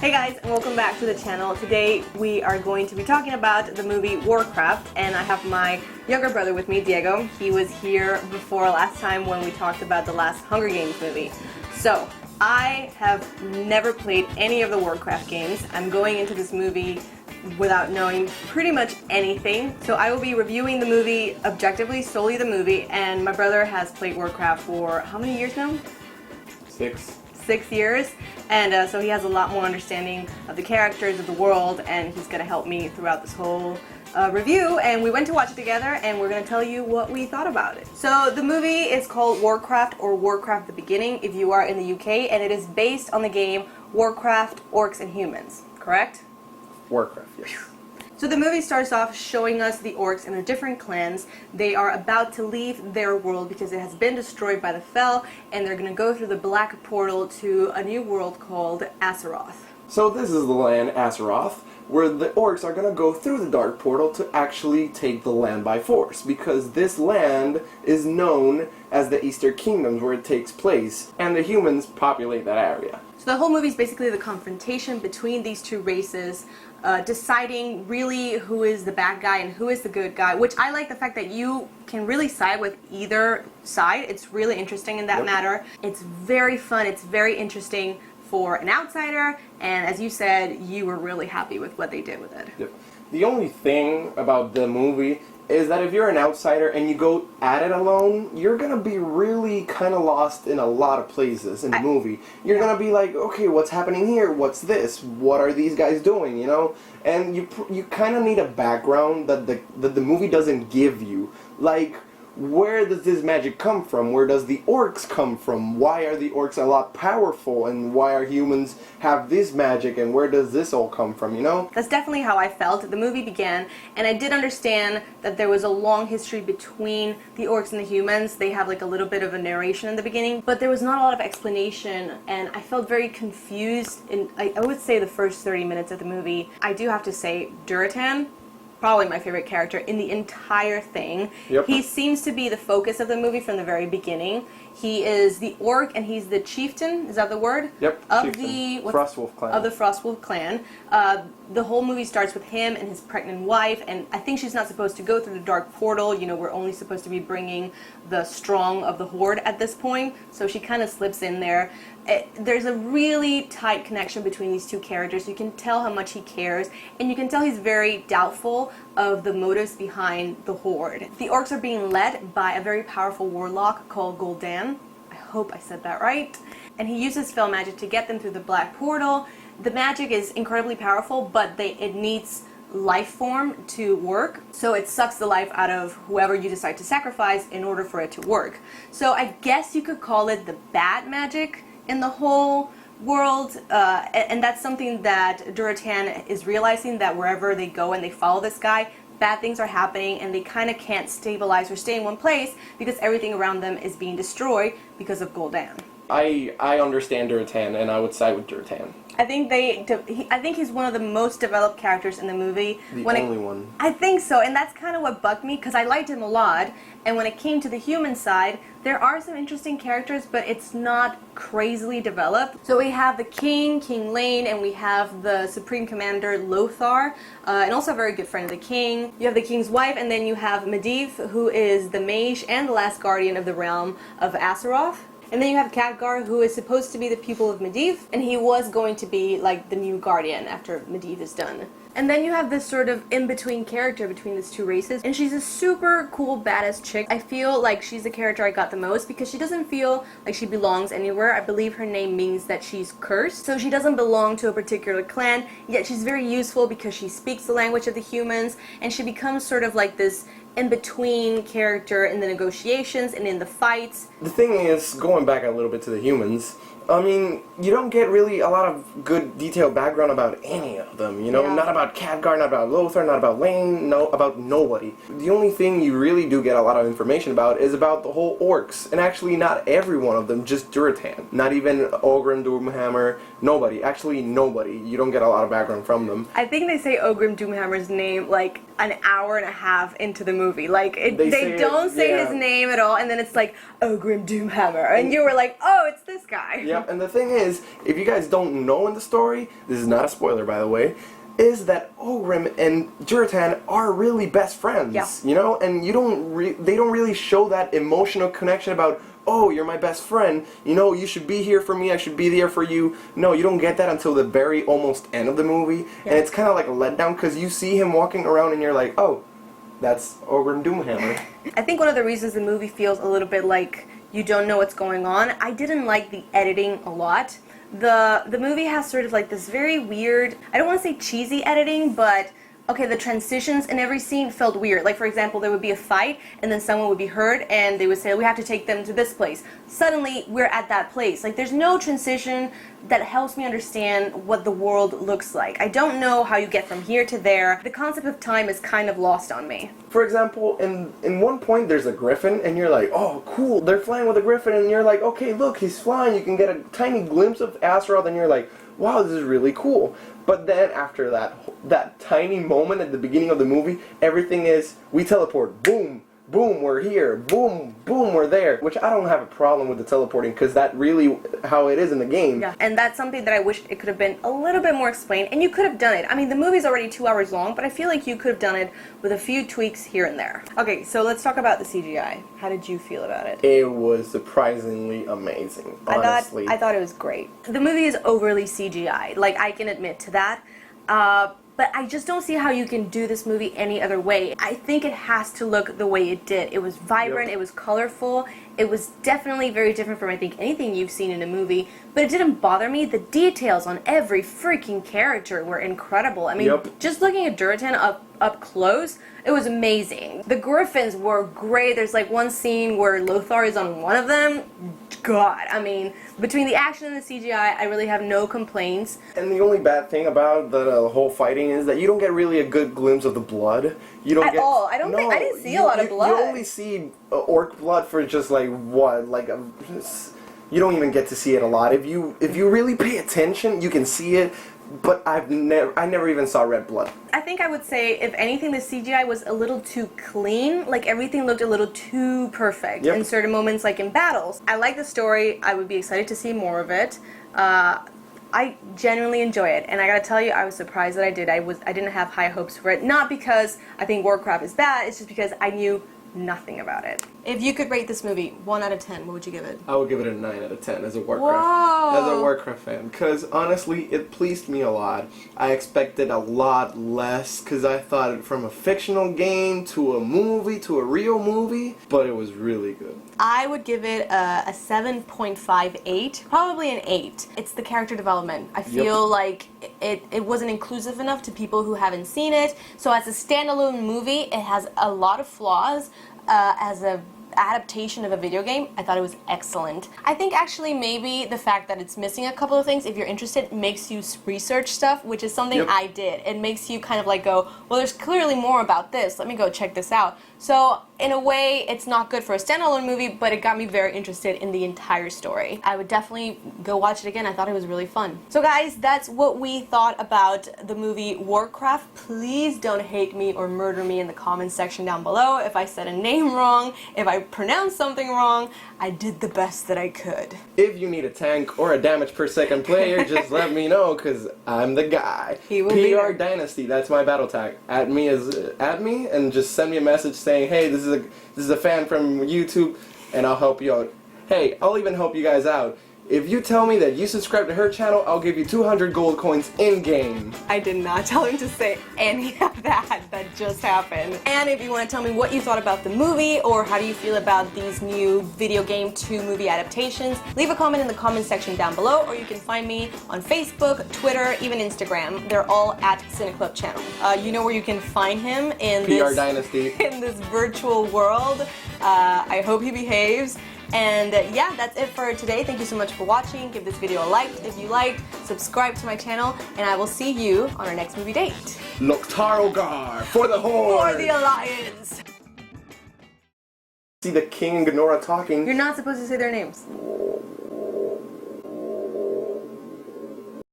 Hey guys, and welcome back to the channel. Today we are going to be talking about the movie Warcraft, and I have my younger brother with me, Diego. He was here before last time when we talked about the last Hunger Games movie. So, I have never played any of the Warcraft games. I'm going into this movie without knowing pretty much anything. So I will be reviewing the movie objectively, solely the movie, and my brother has played Warcraft for how many years now? 6 years, and so he has a lot more understanding of the characters, of the world, and he's going to help me throughout this whole review. And we went to watch it together, and we're going to tell you what we thought about it. So the movie is called Warcraft, or Warcraft the Beginning if you are in the UK, and it is based on the game Warcraft, Orcs and Humans, correct? Warcraft, yes. So the movie starts off showing us the orcs and their different clans. They are about to leave their world because it has been destroyed by the Fel, and they're going to go through the black portal to a new world called Azeroth. So this is the land Azeroth, where the orcs are going to go through the dark portal to actually take the land by force, because this land is known as the Eastern Kingdoms, where it takes place, and the humans populate that area. So the whole movie is basically the confrontation between these two races, deciding really who is the bad guy and who is the good guy, which I like the fact that you can really side with either side. It's really interesting in that matter. It's very fun, it's very interesting for an outsider, and as you said, you were really happy with what they did with it. Yep. The only thing about the movie is that if you're an outsider and you go at it alone, you're gonna be really kind of lost in a lot of places in the movie. You're gonna be like, okay, what's happening here? What's this? What are these guys doing? You know, and you kind of need a background that the movie doesn't give you. Like, where does this magic come from? Where does the orcs come from? Why are the orcs a lot powerful? And why are humans have this magic? And where does this all come from, you know? That's definitely how I felt. The movie began, and I did understand that there was a long history between the orcs and the humans. They have like a little bit of a narration in the beginning, but there was not a lot of explanation, and I felt very confused in, I would say, the first 30 minutes of the movie. I do have to say, Durotan, probably my favorite character in the entire thing. Yep. He seems to be the focus of the movie from the very beginning. He is the orc, and he's the chieftain, is that the word? Yep, of chieftain. the Frostwolf clan. Of the Frostwolf clan. The whole movie starts with him and his pregnant wife, and I think she's not supposed to go through the dark portal. You know, we're only supposed to be bringing the strong of the horde at this point, so she kind of slips in there. There's a really tight connection between these two characters. You can tell how much he cares, and you can tell he's very doubtful of the motives behind the horde. The orcs are being led by a very powerful warlock called Gul'dan. I hope I said that right. And he uses spell magic to get them through the black portal. The magic is incredibly powerful, but it needs life form to work, so it sucks the life out of whoever you decide to sacrifice in order for it to work. So I guess you could call it the bad magic in the whole world, and that's something that Durotan is realizing, that wherever they go and they follow this guy, bad things are happening, and they kind of can't stabilize or stay in one place because everything around them is being destroyed because of Gul'dan. I understand Durotan, and I would side with Durotan. I think he's one of the most developed characters in the movie. The only one. I think so, and that's kind of what bugged me, because I liked him a lot, and when it came to the human side, there are some interesting characters, but it's not crazily developed. So we have the King Lane, and we have the Supreme Commander Lothar, and also a very good friend of the King. You have the King's wife, and then you have Medivh, who is the mage and the last guardian of the realm of Azeroth. And then you have Khadgar, who is supposed to be the pupil of Medivh, and he was going to be like the new guardian after Medivh is done. And then you have this sort of in-between character between these two races, and she's a super cool, badass chick. I feel like she's the character I got the most because she doesn't feel like she belongs anywhere. I believe her name means that she's cursed, so she doesn't belong to a particular clan, yet she's very useful because she speaks the language of the humans, and she becomes sort of like this in-between character in the negotiations and in the fights. The thing is, going back a little bit to the humans, I mean, you don't get really a lot of good detailed background about any of them, you know? Yeah. Not about Khadgar, not about Lothar, not about Lane, no, about nobody. The only thing you really do get a lot of information about is about the whole orcs, and actually not every one of them, just Durotan. Not even Ogrim, Doomhammer, nobody. Actually, nobody. You don't get a lot of background from them. I think they say Ogrim Doomhammer's name like an hour and a half into the movie. Like, they don't say his name at all, and then it's like, Ogrim Doomhammer, and you were like, oh, it's this guy. Yep, and the thing is, if you guys don't know in the story, this is not a spoiler by the way, is that Ogrim and Durotan are really best friends. Yeah. You know, and they don't really show that emotional connection about, oh, you're my best friend, you know, you should be here for me, I should be there for you. No, you don't get that until the very almost end of the movie, and it's kind of like a letdown because you see him walking around and you're like, oh, that's Ogrim Doomhammer. I think one of the reasons the movie feels a little bit like you don't know what's going on, I didn't like the editing a lot. The movie has sort of like this very weird, I don't want to say cheesy editing, but okay, the transitions in every scene felt weird. Like, for example, there would be a fight, and then someone would be hurt, and they would say, we have to take them to this place. Suddenly, we're at that place. Like, there's no transition that helps me understand what the world looks like. I don't know how you get from here to there. The concept of time is kind of lost on me. For example, in one point, there's a griffin, and you're like, oh, cool, they're flying with a griffin, and you're like, okay, look, he's flying. You can get a tiny glimpse of Azeroth, and you're like, wow, this is really cool. But then after that tiny moment at the beginning of the movie, everything is, we teleport, boom, boom, we're here, boom, boom, we're there. Which I don't have a problem with the teleporting, because that's really how it is in the game. Yeah, and that's something that I wish it could have been a little bit more explained, and you could have done it. I mean, the movie's already 2 hours long, but I feel like you could have done it with a few tweaks here and there. Okay, so let's talk about the CGI. How did you feel about it? It was surprisingly amazing, honestly. I thought it was great. The movie is overly CGI, like, I can admit to that. But I just don't see how you can do this movie any other way. I think it has to look the way it did. It was vibrant, It was colorful, it was definitely very different from, I think, anything you've seen in a movie, but it didn't bother me. The details on every freaking character were incredible. I mean, just looking at Durotan up close, it was amazing. The Griffins were great. There's like one scene where Lothar is on one of them. God, I mean, between the action and the CGI, I really have no complaints. And the only bad thing about the whole fighting is that you don't get really a good glimpse of the blood. You don't at all. I didn't see a lot of blood. You only see orc blood for just like what, like you don't even get to see it a lot. If you really pay attention, you can see it. But I never even saw red blood. I think I would say, if anything, the CGI was a little too clean. Like, everything looked a little too perfect in certain moments, like in battles. I like the story. I would be excited to see more of it. I genuinely enjoy it, and I gotta tell you, I was surprised that I did. I didn't have high hopes for it. Not because I think Warcraft is bad. It's just because I knew nothing about it. If you could rate this movie 1 out of 10, what would you give it? I would give it a 9 out of 10 as a Warcraft fan, because honestly, it pleased me a lot. I expected a lot less, because I thought from a fictional game to a movie to a real movie, but it was really good. I would give it a 7.58, probably an 8. It's the character development. I feel like it wasn't inclusive enough to people who haven't seen it. So as a standalone movie, it has a lot of flaws. As a adaptation of a video game, I thought it was excellent. I think actually maybe the fact that it's missing a couple of things, if you're interested, makes you research stuff, which is something I did. It makes you kind of like go, well, there's clearly more about this. Let me go check this out. So in a way, it's not good for a standalone movie, but it got me very interested in the entire story. I would definitely go watch it again. I thought it was really fun. So guys, that's what we thought about the movie Warcraft. Please don't hate me or murder me in the comments section down below if I said a name wrong, if I pronounced something wrong. I did the best that I could. If you need a tank or a damage per second player, just let me know, because I'm the guy. He will PR Dynasty, that's my battle tag. Add me and just send me a message saying, hey, this is a fan from YouTube, and I'll help you out. Hey, I'll even help you guys out. If you tell me that you subscribe to her channel, I'll give you 200 gold coins in-game. I did not tell him to say any of that. That just happened. And if you want to tell me what you thought about the movie, or how do you feel about these new video game to movie adaptations, leave a comment in the comment section down below, or you can find me on Facebook, Twitter, even Instagram. They're all at Cineclub channel. You know where you can find him in PR Dynasty. In this virtual world. I hope he behaves. And yeah, that's it for today. Thank you so much for watching. Give this video a like if you liked, subscribe to my channel, and I will see you on our next movie date. Loktarogar for the Horde! For the Alliance! See the King and Gnora talking. You're not supposed to say their names.